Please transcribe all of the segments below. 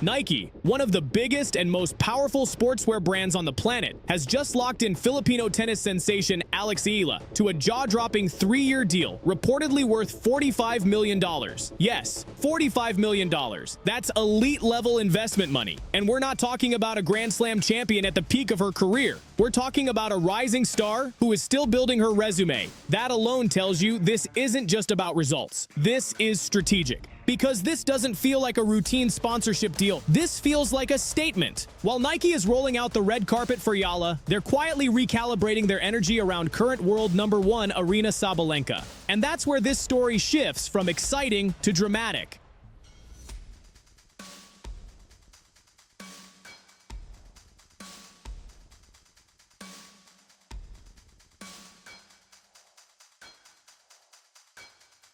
Nike, one of the biggest and most powerful sportswear brands on the planet, has just locked in Filipino tennis sensation Alex Eala to a jaw-dropping 3-year deal, reportedly worth $45 million. Yes, $45 million. That's elite-level investment money. And we're not talking about a Grand Slam champion at the peak of her career. We're talking about a rising star who is still building her resume. That alone tells you this isn't just about results. This is strategic. Because this doesn't feel like a routine sponsorship deal. This feels like a statement. While Nike is rolling out the red carpet for Eala, they're quietly recalibrating their energy around current world number 1 Aryna Sabalenka. And that's where this story shifts from exciting to dramatic.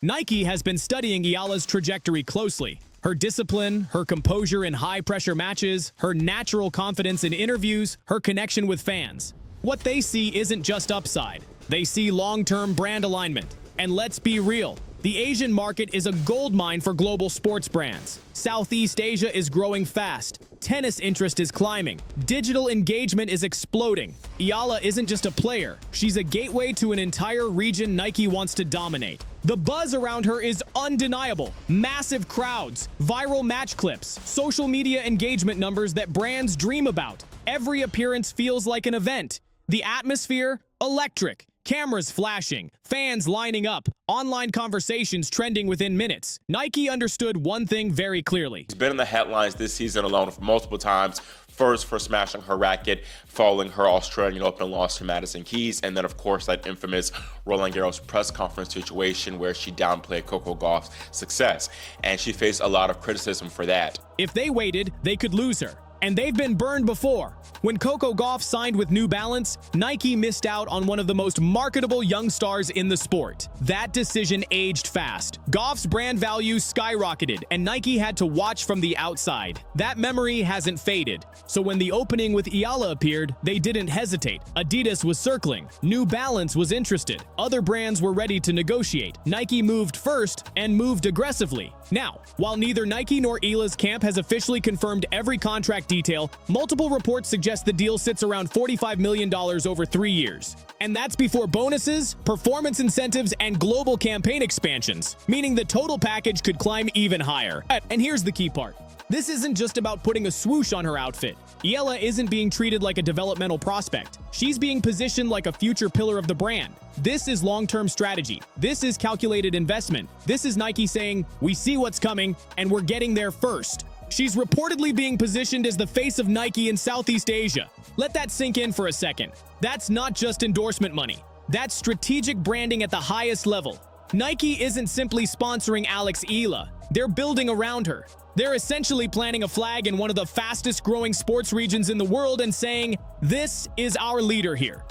Nike has been studying Eala's trajectory closely. Her discipline, her composure in high-pressure matches, her natural confidence in interviews, her connection with fans. What they see isn't just upside. They see long-term brand alignment. And let's be real, the Asian market is a goldmine for global sports brands. Southeast Asia is growing fast. Tennis interest is climbing. Digital engagement is exploding. Eala isn't just a player. She's a gateway to an entire region Nike wants to dominate. The buzz around her is undeniable. Massive crowds, viral match clips, social media engagement numbers that brands dream about. Every appearance feels like an event. The atmosphere, electric. Cameras flashing, fans lining up, online conversations trending within minutes. Nike understood one thing very clearly. She's been in the headlines this season alone multiple times. First for smashing her racket, following her Australian Open loss to Madison Keys, and then of course that infamous Roland Garros press conference situation where she downplayed Coco Gauff's success, and she faced a lot of criticism for that. If they waited, they could lose her. And they've been burned before. When Coco Gauff signed with New Balance, Nike missed out on one of the most marketable young stars in the sport. That decision aged fast. Gauff's brand value skyrocketed, and Nike had to watch from the outside. That memory hasn't faded. So when the opening with Eala appeared, they didn't hesitate. Adidas was circling. New Balance was interested. Other brands were ready to negotiate. Nike moved first and moved aggressively. Now, while neither Nike nor Eala's camp has officially confirmed every contract detail, multiple reports suggest the deal sits around $45 million over 3 years. And that's before bonuses, performance incentives, and global campaign expansions, meaning the total package could climb even higher. And here's the key part. This isn't just about putting a swoosh on her outfit. Eala isn't being treated like a developmental prospect. She's being positioned like a future pillar of the brand. This is long-term strategy. This is calculated investment. This is Nike saying, we see what's coming, and we're getting there first. She's reportedly being positioned as the face of Nike in Southeast Asia. Let that sink in for a second. That's not just endorsement money. That's strategic branding at the highest level. Nike isn't simply sponsoring Alex Eala. They're building around her. They're essentially planting a flag in one of the fastest-growing sports regions in the world and saying, this is our leader here.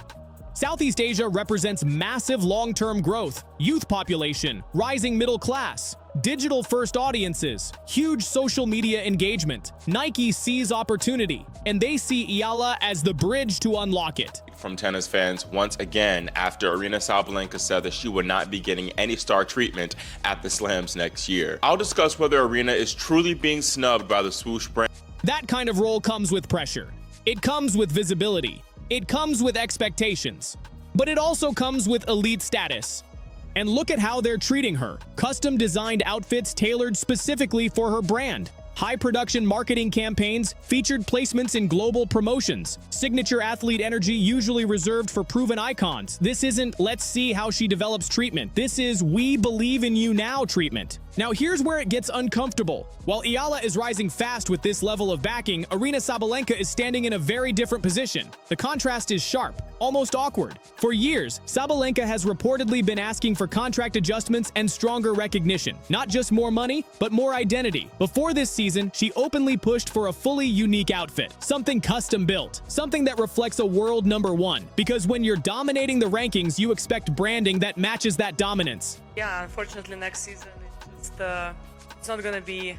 Southeast Asia represents massive long-term growth, youth population, rising middle class, digital-first audiences, huge social media engagement. Nike sees opportunity, and they see Eala as the bridge to unlock it. From tennis fans, once again, after Aryna Sabalenka said that she would not be getting any star treatment at the Slams next year. I'll discuss whether Aryna is truly being snubbed by the swoosh brand. That kind of role comes with pressure. It comes with visibility. It comes with expectations. But it also comes with elite status. And look at how they're treating her. Custom-designed outfits tailored specifically for her brand. High-production marketing campaigns, featured placements in global promotions, signature athlete energy usually reserved for proven icons. This isn't, let's see how she develops treatment. This is, we believe in you now treatment. Now here's where it gets uncomfortable. While Eala is rising fast with this level of backing, Aryna Sabalenka is standing in a very different position. The contrast is sharp, almost awkward. For years, Sabalenka has reportedly been asking for contract adjustments and stronger recognition. Not just more money, but more identity. Before this season, she openly pushed for a fully unique outfit, something custom-built, something that reflects a world number 1. Because when you're dominating the rankings, you expect branding that matches that dominance. Yeah, unfortunately next season it's not gonna be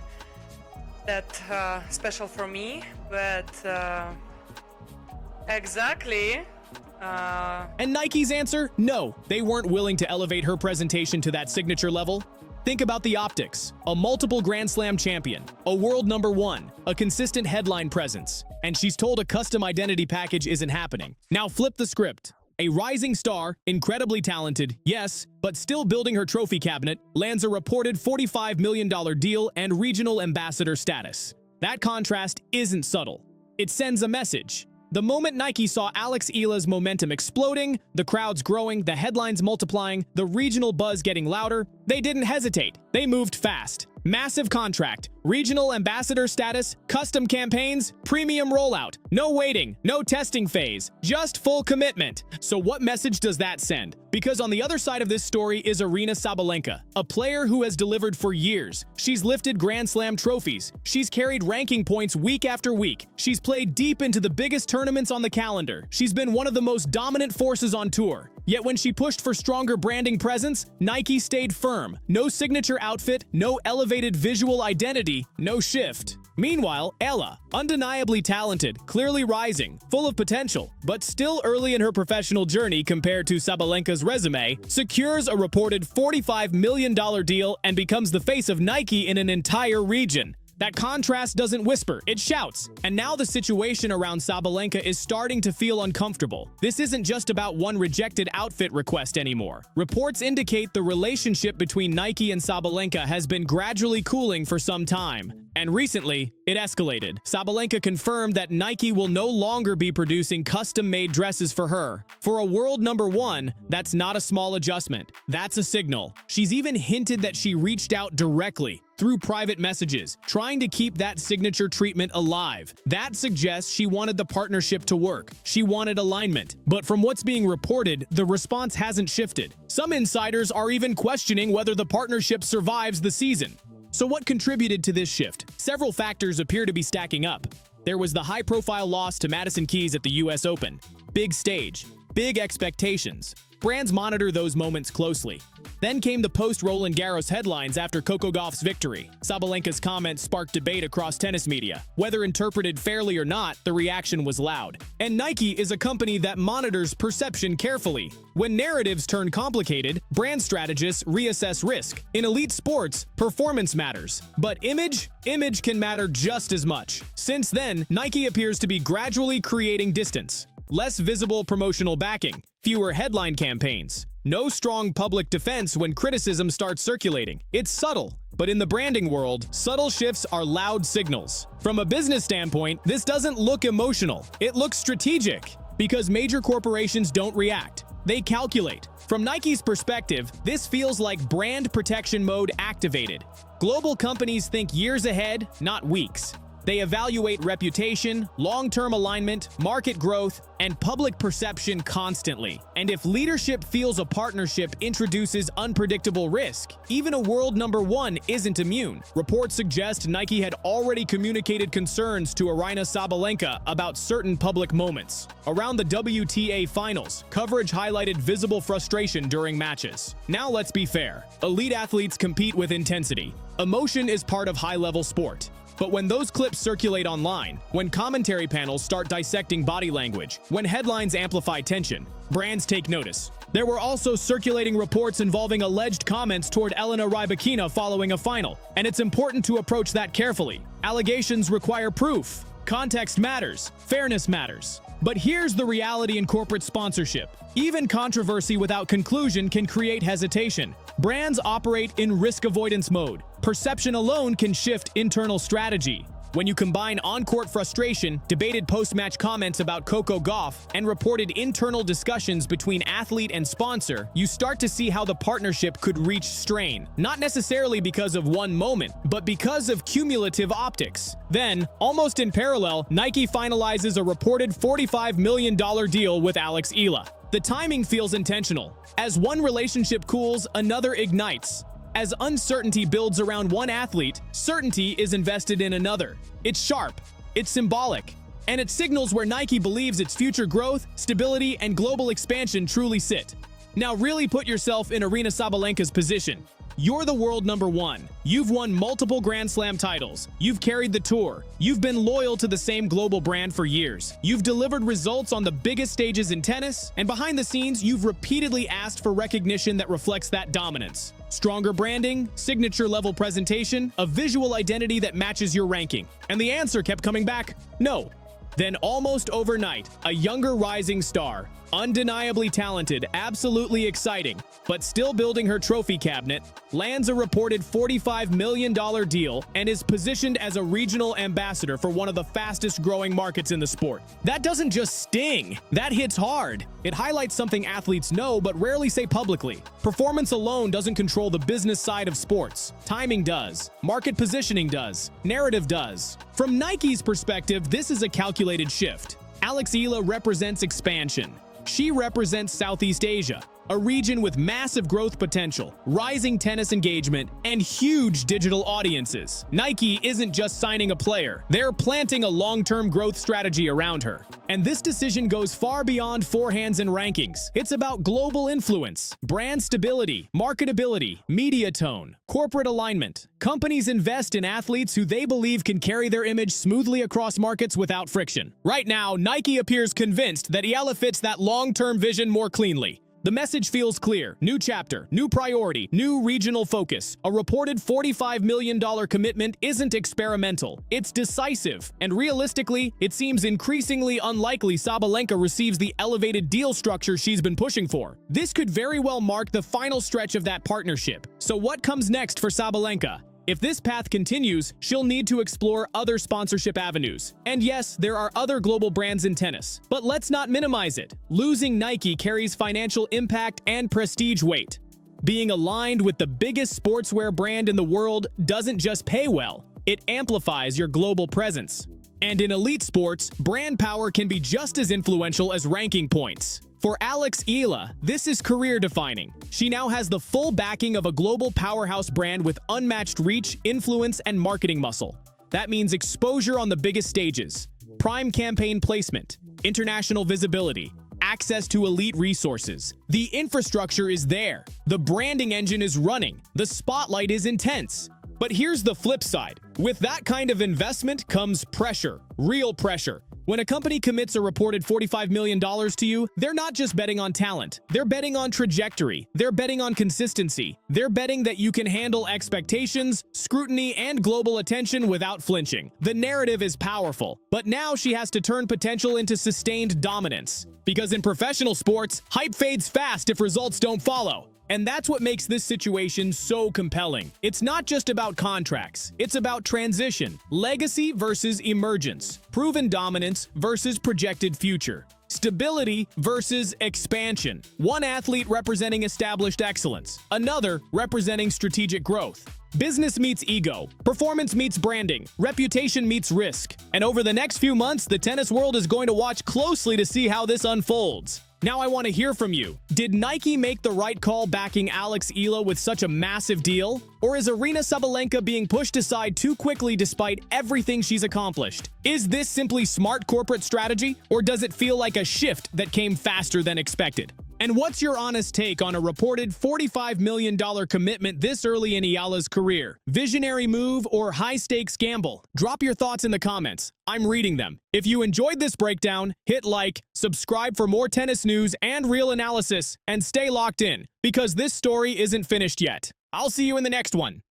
that special for me, but exactly. And Nike's answer? No, they weren't willing to elevate her presentation to that signature level. Think about the optics. A multiple Grand Slam champion, a world number one, a consistent headline presence, and she's told a custom identity package isn't happening. Now flip the script. A rising star, incredibly talented, yes, but still building her trophy cabinet, lands a reported $45 million deal and regional ambassador status. That contrast isn't subtle. It sends a message. The moment Nike saw Alex Eala's momentum exploding, the crowds growing, the headlines multiplying, the regional buzz getting louder, they didn't hesitate. They moved fast. Massive contract, regional ambassador status, custom campaigns, premium rollout. No waiting, no testing phase, just full commitment. So what message does that send? Because on the other side of this story is Aryna Sabalenka, a player who has delivered for years. She's lifted Grand Slam trophies. She's carried ranking points week after week. She's played deep into the biggest tournaments on the calendar. She's been one of the most dominant forces on tour. Yet when she pushed for stronger branding presence, Nike stayed firm. No signature outfit, no elevated visual identity, no shift. Meanwhile, Eala, undeniably talented, clearly rising, full of potential, but still early in her professional journey compared to Sabalenka's resume, secures a reported $45 million deal and becomes the face of Nike in an entire region. That contrast doesn't whisper, it shouts. And now the situation around Sabalenka is starting to feel uncomfortable. This isn't just about one rejected outfit request anymore. Reports indicate the relationship between Nike and Sabalenka has been gradually cooling for some time. And recently, it escalated. Sabalenka confirmed that Nike will no longer be producing custom-made dresses for her. For a world number one, that's not a small adjustment. That's a signal. She's even hinted that she reached out directly through private messages, trying to keep that signature treatment alive. That suggests she wanted the partnership to work. She wanted alignment. But from what's being reported, the response hasn't shifted. Some insiders are even questioning whether the partnership survives the season. So what contributed to this shift? Several factors appear to be stacking up. There was the high-profile loss to Madison Keys at the US Open. Big stage, big expectations. Brands monitor those moments closely. Then came the post-Roland Garros headlines after Coco Gauff's victory. Sabalenka's comments sparked debate across tennis media. Whether interpreted fairly or not, the reaction was loud. And Nike is a company that monitors perception carefully. When narratives turn complicated, brand strategists reassess risk. In elite sports, performance matters. But image can matter just as much. Since then, Nike appears to be gradually creating distance. Less visible promotional backing, fewer headline campaigns, no strong public defense when criticism starts circulating. It's subtle, but in the branding world, subtle shifts are loud signals. From a business standpoint, this doesn't look emotional. It looks strategic, because major corporations don't react. They calculate. From Nike's perspective, this feels like brand protection mode activated. Global companies think years ahead, not weeks. They evaluate reputation, long-term alignment, market growth, and public perception constantly. And if leadership feels a partnership introduces unpredictable risk, even a world number one isn't immune. Reports suggest Nike had already communicated concerns to Aryna Sabalenka about certain public moments. Around the WTA finals, coverage highlighted visible frustration during matches. Now let's be fair. Elite athletes compete with intensity. Emotion is part of high-level sport. But when those clips circulate online, when commentary panels start dissecting body language, when headlines amplify tension, brands take notice. There were also circulating reports involving alleged comments toward Elena Rybakina following a final, and it's important to approach that carefully. Allegations require proof. Context matters. Fairness matters. But here's the reality in corporate sponsorship. Even controversy without conclusion can create hesitation. Brands operate in risk avoidance mode. Perception alone can shift internal strategy. When you combine on-court frustration, debated post-match comments about Coco Gauff, and reported internal discussions between athlete and sponsor, you start to see how the partnership could reach strain. Not necessarily because of one moment, but because of cumulative optics. Then, almost in parallel, Nike finalizes a reported $45 million deal with Alex Eala. The timing feels intentional. As one relationship cools, another ignites. As uncertainty builds around one athlete, certainty is invested in another. It's sharp, it's symbolic, and it signals where Nike believes its future growth, stability, and global expansion truly sit. Now really put yourself in Aryna Sabalenka's position. You're the world number one. You've won multiple Grand Slam titles. You've carried the tour. You've been loyal to the same global brand for years. You've delivered results on the biggest stages in tennis, and behind the scenes, you've repeatedly asked for recognition that reflects that dominance. Stronger branding, signature-level presentation, a visual identity that matches your ranking. And the answer kept coming back, no. Then almost overnight, a younger rising star, undeniably talented, absolutely exciting, but still building her trophy cabinet, lands a reported $45 million deal and is positioned as a regional ambassador for one of the fastest-growing markets in the sport. That doesn't just sting, that hits hard. It highlights something athletes know but rarely say publicly. Performance alone doesn't control the business side of sports. Timing does. Market positioning does. Narrative does. From Nike's perspective, this is a calculated shift. Alex Eala represents expansion. She represents Southeast Asia, a region with massive growth potential, rising tennis engagement, and huge digital audiences. Nike isn't just signing a player, they're planting a long-term growth strategy around her. And this decision goes far beyond forehands and rankings. It's about global influence, brand stability, marketability, media tone, corporate alignment. Companies invest in athletes who they believe can carry their image smoothly across markets without friction. Right now, Nike appears convinced that Eala fits that long-term vision more cleanly. The message feels clear. New chapter, new priority, new regional focus. A reported $45 million commitment isn't experimental. It's decisive. And realistically, it seems increasingly unlikely Sabalenka receives the elevated deal structure she's been pushing for. This could very well mark the final stretch of that partnership. So what comes next for Sabalenka? If this path continues, she'll need to explore other sponsorship avenues. And yes, there are other global brands in tennis, but let's not minimize it. Losing Nike carries financial impact and prestige weight. Being aligned with the biggest sportswear brand in the world doesn't just pay well, it amplifies your global presence. And in elite sports, brand power can be just as influential as ranking points. For Alex Eala, this is career-defining. She now has the full backing of a global powerhouse brand with unmatched reach, influence, and marketing muscle. That means exposure on the biggest stages, prime campaign placement, international visibility, access to elite resources. The infrastructure is there. The branding engine is running. The spotlight is intense. But here's the flip side. With that kind of investment comes pressure, real pressure. When a company commits a reported $45 million to you, they're not just betting on talent. They're betting on trajectory. They're betting on consistency. They're betting that you can handle expectations, scrutiny, and global attention without flinching. The narrative is powerful, but now she has to turn potential into sustained dominance. Because in professional sports, hype fades fast if results don't follow. And that's what makes this situation so compelling. It's not just about contracts. It's about transition, legacy versus emergence, proven dominance versus projected future, stability versus expansion. One athlete representing established excellence, another representing strategic growth. Business meets ego, performance meets branding, reputation meets risk. And over the next few months, the tennis world is going to watch closely to see how this unfolds. Now I want to hear from you. Did Nike make the right call backing Alex Eala with such a massive deal? Or is Aryna Sabalenka being pushed aside too quickly despite everything she's accomplished? Is this simply smart corporate strategy, or does it feel like a shift that came faster than expected? And what's your honest take on a reported $45 million commitment this early in Eala's career? Visionary move or high-stakes gamble? Drop your thoughts in the comments. I'm reading them. If you enjoyed this breakdown, hit like, subscribe for more tennis news and real analysis, and stay locked in, because this story isn't finished yet. I'll see you in the next one.